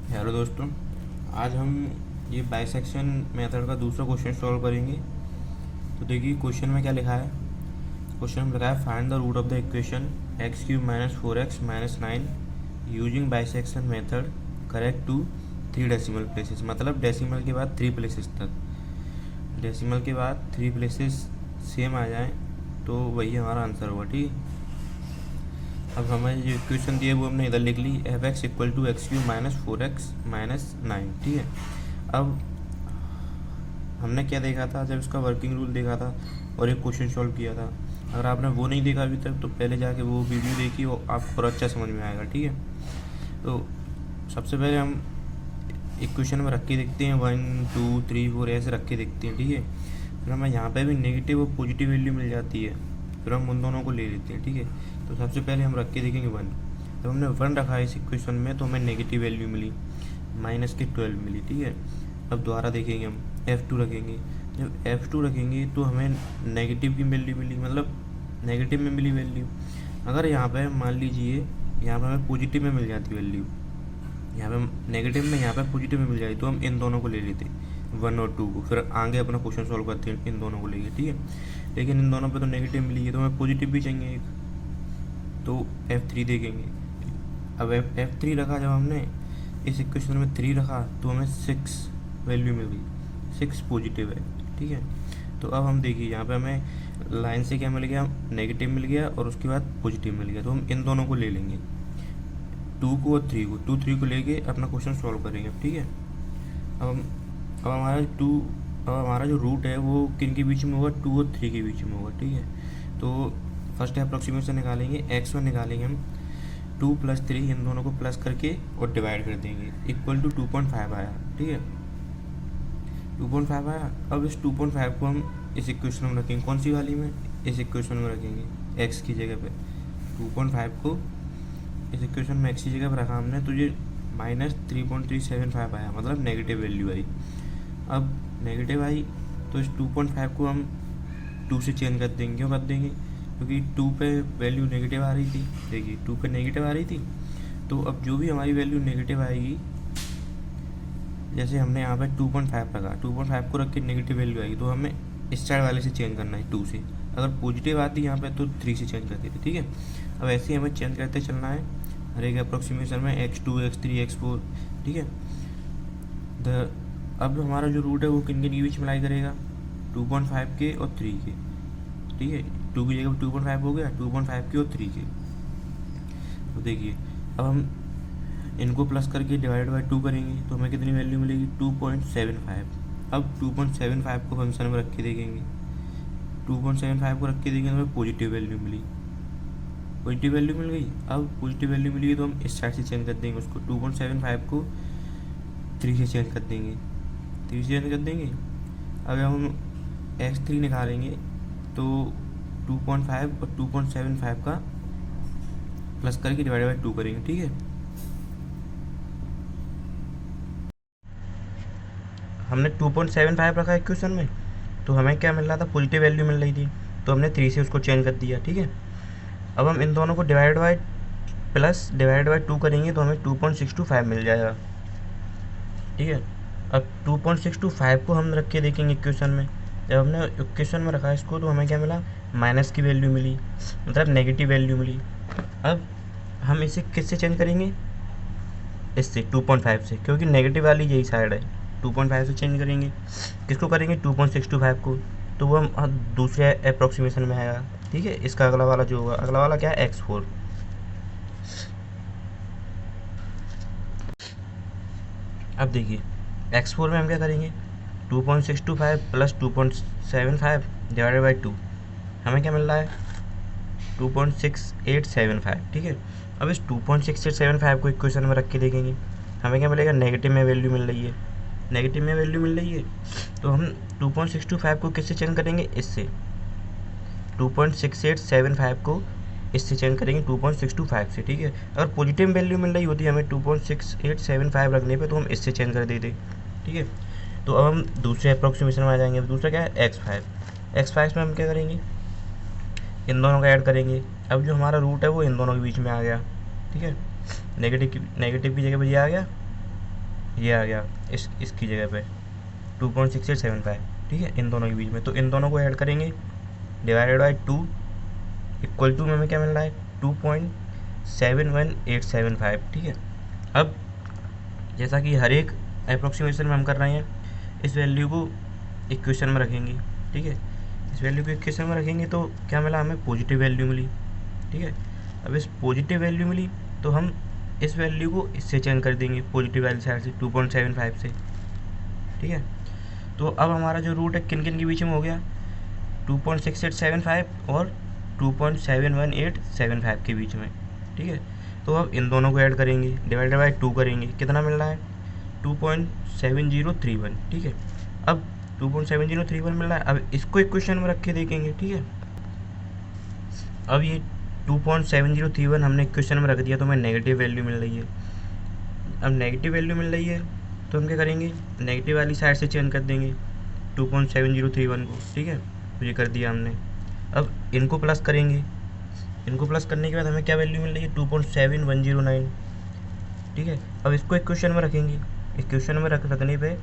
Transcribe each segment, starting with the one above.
Hello दोस्तों, आज हम ये बाइसेक्शन मेथड का दूसरा क्वेश्चन सॉल्व करेंगे। तो देखिए क्वेश्चन में क्या लिखा है। क्वेश्चन में लिखा है find the root of the equation X cube minus 4x minus 9 using bisection method correct to 3 decimal places. मतलब डेसिमल के बाद 3 प्लेसेस तक, डेसिमल के बाद 3 प्लेसेस सेम आ जाएं तो वही हमारा आंसर होगा। ठीक है, अब हमें जो इक्वेशन दी है वो हमने इधर लिख ली, F X equal to X cube minus 4x minus 9। ठीक है, अब हमने क्या देखा था जब इसका वर्किंग रूल देखा था और एक क्वेश्चन सॉल्व किया था। अगर आपने वो नहीं देखा अभी तक तो पहले जाके वो वीडियो देखिए और आपको और अच्छा समझ में आएगा। ठीक है, तो सबसे पहले हम इक्वेशन में रख के देखते हैं 1 2 3 4 ऐसे रख के देखते हैं। ठीक है, फिर हमें यहाँ पे भी नेगेटिव और पॉजिटिव वैल्यू मिल जाती है, फिर हम उन दोनों को ले लेते हैं। ठीक है, तो सबसे पहले हम रख के देखेंगे 1। जब हमने 1 रखा है इस इक्वेशन में तो हमें नेगेटिव वैल्यू मिली, माइनस के 12 मिली। ठीक है, अब दोबारा देखेंगे हम F2 रखेंगे। जब F2 रखेंगे तो हमें नेगेटिव की वैल्यू मिली, मतलब नेगेटिव में मिली वैल्यू। अगर यहाँ पे मान लीजिए यहाँ पे हमें पॉजिटिव में मिल जाती वैल्यू, यहाँ पे नेगेटिव में यहाँ पे पॉजिटिव में मिल जाए तो हम इन दोनों को ले लेते 1 और 2 को, फिर आगे अपना क्वेश्चन सॉल्व करते हैं इन दोनों को लेके। ठीक है, लेकिन इन दोनों पे तो नेगेटिव मिली है तो हमें पॉजिटिव भी चाहिए एक, तो F3 देखेंगे। अब F3 रखा, जब हमने इस इक्वेशन में 3 रखा तो हमें 6 वैल्यू मिल गई, 6 पॉजिटिव है। ठीक है, तो अब हम देखिए यहाँ पे हमें लाइन से क्या मिल गया, नेगेटिव मिल गया और उसके बाद पॉजिटिव मिल गया, तो हम इन दोनों को ले लेंगे, 2 को और 3 को, 2 3 को लेके अपना क्वेश्चन सॉल्व करेंगे। ठीक है, अब अब हमारा 2, अब हमारा जो रूट है वो किन के बीच में होगा, 2 और 3 के बीच में होगा। ठीक है, तो फर्स्ट अप्रोक्सीमेशन निकालेंगे, x1 निकालेंगे हम, 2 प्लस 3 इन दोनों को प्लस करके और डिवाइड कर देंगे, इक्वल टू 2.5 आया। ठीक है, 2.5 आया। अब इस 2.5 को हम इस इक्वेशन में रखेंगे, कौन सी वाली में, इस इक्वेशन में रखेंगे x की जगह पे। 2.5 को इस इक्वेशन में x की जगह पर रखा हमने तो ये माइनस 3.375 आया, मतलब नेगेटिव वैल्यू आई। अब नेगेटिव आई तो इस 2.5 को हम 2 से चेंज कर देंगे। क्यों कर देंगे, क्योंकि 2 पे वैल्यू नेगेटिव आ रही थी। देखिए 2 पे नेगेटिव आ रही थी, तो अब जो भी हमारी वैल्यू नेगेटिव आएगी, जैसे हमने यहाँ पे 2.5 रखा, 2.5 को रख के नेगेटिव वैल्यू आएगी तो हमें इस साइड वाले से चेंज करना है 2 से। अगर पॉजिटिव आती यहाँ पे तो 3 से चेंज करते थे। ठीक है, अब ऐसे ही हमें चेंज करते चलना है हर एक अप्रोक्सीमेशन में, x2 x3 x4। ठीक है, अब हमारा जो रूट है वो किन किन के बीच में लाई करेगा, 2.5 के और 3 के। ठीक है, 2 की जगह 2.5 हो गया, 2.5 के और 3 के। तो देखिए अब हम इनको प्लस करके डिवाइड बाई 2 करेंगे तो हमें कितनी वैल्यू मिलेगी, 2.75। अब 2.75 को फंक्शन में रख के देखेंगे, 2.75 को रख के देखेंगे तो हमें पॉजिटिव वैल्यू मिली, पॉजिटिव वैल्यू मिल गई। अब पॉजिटिव वैल्यू मिली तो हम इस साइड से चेंज कर देंगे उसको, 2.75 को 3 से चेंज कर देंगे, 3 से चेंज कर देंगे। अब हम x3 निकालेंगे तो 2.5 और 2.75 का प्लस करके डिवाइड बाई 2 करेंगे। ठीक है, हमने 2.75 रखा है इक्वेशन में तो हमें क्या मिल रहा था, पॉजिटिव वैल्यू मिल रही थी, तो हमने 3 से उसको चेंज कर दिया। ठीक है, अब हम इन दोनों को डिवाइड बाई 2 करेंगे तो हमें 2.625 मिल जाएगा। ठीक है, अब 2.625 को हम रख के देखेंगे इक्वेशन में। जब हमने इक्वेशन में रखा इसको तो हमें क्या मिला, माइनस की वैल्यू मिली, मतलब नेगेटिव वैल्यू मिली। अब हम इसे किससे चेंज करेंगे, इससे 2.5 से, क्योंकि नेगेटिव वाली यही साइड है। 2.5 से चेंज करेंगे, किसको करेंगे, 2.625 को, तो वो हम दूसरे अप्रोक्सीमेशन में आएगा। ठीक है, इसका अगला वाला जो होगा, अगला वाला क्या है, x4। अब देखिए x4 में हम क्या करेंगे, 2.625 प्लस 2.75 डिवाइडेड बाई 2, हमें क्या मिल रहा है, 2.6875। ठीक है, अब इस 2.6875 को इक्वेशन में रख के देखेंगे, हमें क्या मिलेगा, नेगेटिव में वैल्यू मिल रही है, नेगेटिव में वैल्यू मिल रही है, तो हम 2.625 को किससे चेंज करेंगे, इससे 2.6875 को इससे चेंज करेंगे 2.625 से। ठीक है, अगर पॉजिटिव वैल्यू मिल रही होती है हमें 2.6875 रखने पे तो हम इससे चेंज कर देते। ठीक है, तो अब हम दूसरे अप्रोक्सीमेशन में आ जाएंगे। दूसरा क्या है, x5 में हम क्या करेंगे, इन दोनों का ऐड करेंगे। अब जो हमारा रूट है वो इन दोनों के बीच में आ गया। ठीक है, नेगेटिव की जगह पर ये आ गया, ये आ गया इसकी जगह पे 2.6875, ठीक है, इन दोनों के बीच में। तो इन दोनों को ऐड करेंगे, डिवाइडेड बाई 2 इक्वल टू में हमें क्या मिल रहा है 2.71875, ठीक है। अब जैसा कि हर एक अप्रोक्सीमेशन में हम कर रहे हैं, इस वैल्यू को इक्वेशन में रखेंगे, ठीक है। इस वैल्यू को इक्वेशन में रखेंगे तो क्या मिला हमें, पॉजिटिव वैल्यू मिली, ठीक है। अब इस पॉजिटिव वैल्यू मिली तो हम इस वैल्यू को इससे चेंज कर देंगे, पॉजिटिव वाली साइड से 2.75 से, ठीक है। तो अब हमारा जो रूट है किन किन के बीच में हो गया, 2.6875 और 2.71875 के बीच में, ठीक है। तो अब इन दोनों को ऐड करेंगे, डिवाइडेड बाई 2 करेंगे, कितना मिल रहा है 2.7031, ठीक है। अब 2.7031 मिल रहा है, अब इसको इक्वेशन में रख के देखेंगे, ठीक है। अब ये 2.7031 हमने इक्वेशन में रख दिया तो हमें नेगेटिव वैल्यू मिल रही है। अब नेगेटिव वैल्यू मिल रही है तो हम क्या करेंगे, नेगेटिव वाली साइड से चेंज कर देंगे 2.7031 को, ठीक है। तो ये कर दिया हमने। अब इनको प्लस करेंगे, इनको प्लस करने के बाद हमें क्या वैल्यू मिल रही है 2.7109, ठीक है। अब इसको इक्वेशन में रखेंगे, इक्वेशन में रखने पे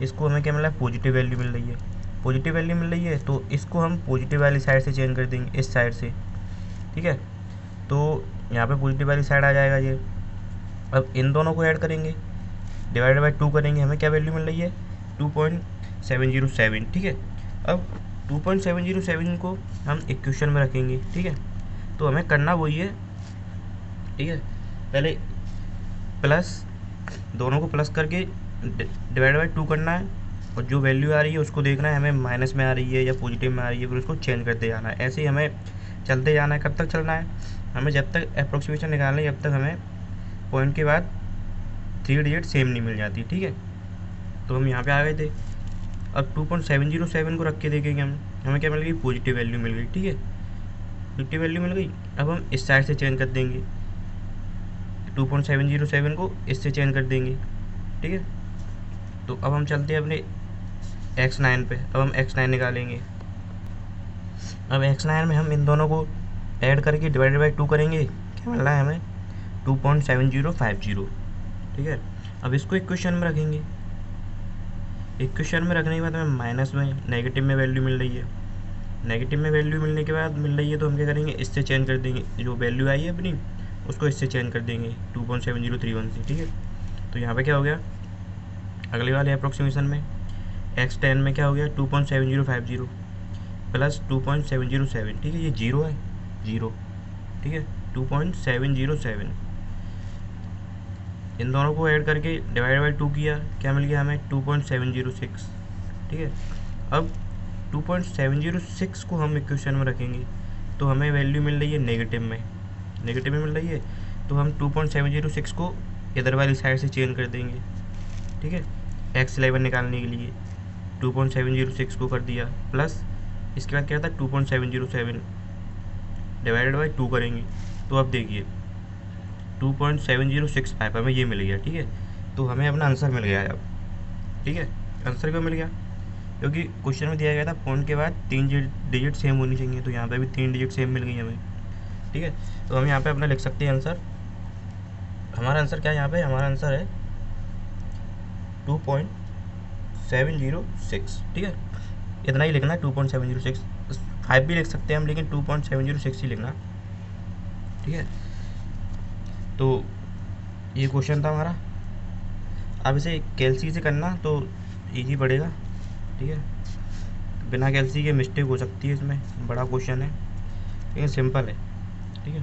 इसको हमें क्या मिल रहा है, पॉजिटिव वैल्यू मिल रही है। पॉजिटिव वैल्यू मिल रही है तो इसको हम पॉजिटिव वाली साइड से चेंज कर देंगे, इस साइड से, ठीक है। तो यहाँ पे पॉजिटिव वाली साइड आ जाएगा ये। अब इन दोनों को ऐड करेंगे, डिवाइडेड बाई 2 करेंगे, हमें क्या वैल्यू मिल रही है 2.707, ठीक है। अब 2.707 को हम इक्वेशन में रखेंगे, ठीक है। तो हमें करना वही है, ठीक है। पहले प्लस, दोनों को प्लस करके डिवाइड बाई 2 करना है, और जो वैल्यू आ रही है उसको देखना है हमें माइनस में आ रही है या पॉजिटिव में आ रही है, फिर उसको चेंज करते जाना है। ऐसे ही हमें चलते जाना है। कब तक चलना है, हमें जब तक अप्रोक्सीमेशन निकालना है, जब तक हमें पॉइंट के बाद 3 डिजिट सेम नहीं मिल जाती, ठीक है। तो हम यहाँ पे आ गए थे। अब 2.707 को रख के देखेंगे हमें क्या मिल गई, पॉजिटिव वैल्यू मिल गई, ठीक है, पॉजिटिव वैल्यू मिल गई। अब हम इस साइड से चेंज कर देंगे, 2.707 को इससे चेंज कर देंगे, ठीक है। तो अब हम चलते हैं अपने x9 पे। अब हम x9 निकालेंगे। अब x9 में हम इन दोनों को ऐड करके डिवाइडेड बाई 2 करेंगे, क्या मिल रहा है हमें 2.7050, ठीक है। अब इसको इक्वेशन में रखेंगे, इक्वेशन में रखने के बाद हमें माइनस में, नेगेटिव में वैल्यू मिल रही है। नेगेटिव में वैल्यू मिलने के बाद मिल रही है तो हम क्या करेंगे, इससे चेंज कर देंगे, जो वैल्यू आई है अपनी उसको इससे चेंज कर देंगे 2.7031 से, ठीक है। तो यहाँ पे क्या हो गया, अगले वाले अप्रोक्सीमेशन में x10 में क्या हो गया 2.7050 प्लस 2.707, ठीक है। ये जीरो है, जीरो, ठीक है, 2.707। इन दोनों को ऐड करके डिवाइड बाई 2 किया, क्या मिल गया हमें 2.706, ठीक है। अब 2.706 को हम इक्वेशन में रखेंगे तो हमें वैल्यू मिल रही है नेगेटिव में, नेगेटिव में मिल रही है। तो हम 2.706 को इधर वाली साइड से चेंज कर देंगे, ठीक है, x11 निकालने के लिए 2.706 को कर दिया प्लस, इसके बाद क्या था 2.707 डिवाइडेड बाई 2 करेंगे। तो अब देखिए 2.7065 हमें ये मिल गया, ठीक है। तो हमें अपना आंसर मिल गया है अब, ठीक है। आंसर क्यों मिल गया, क्योंकि क्वेश्चन में दिया गया था पॉइंट के बाद 3 डिजिट सेम होनी चाहिए, तो यहाँ पे भी 3 डिजिट सेम मिल गई हमें, ठीक है। तो हम यहाँ पे अपना लिख सकते हैं आंसर। हमारा आंसर क्या है, यहाँ पे हमारा आंसर है 2.706, ठीक है। इतना ही लिखना है 2.706, 5 भी लिख सकते हैं हम, लेकिन 2.706 ही लिखना, ठीक है। तो ये क्वेश्चन था हमारा। अब इसे कैलसी से करना तो इजी पड़ेगा, ठीक है। बिना कैलसी के मिस्टेक हो सकती है इसमें, बड़ा क्वेश्चन है लेकिन सिंपल है, ठीक है।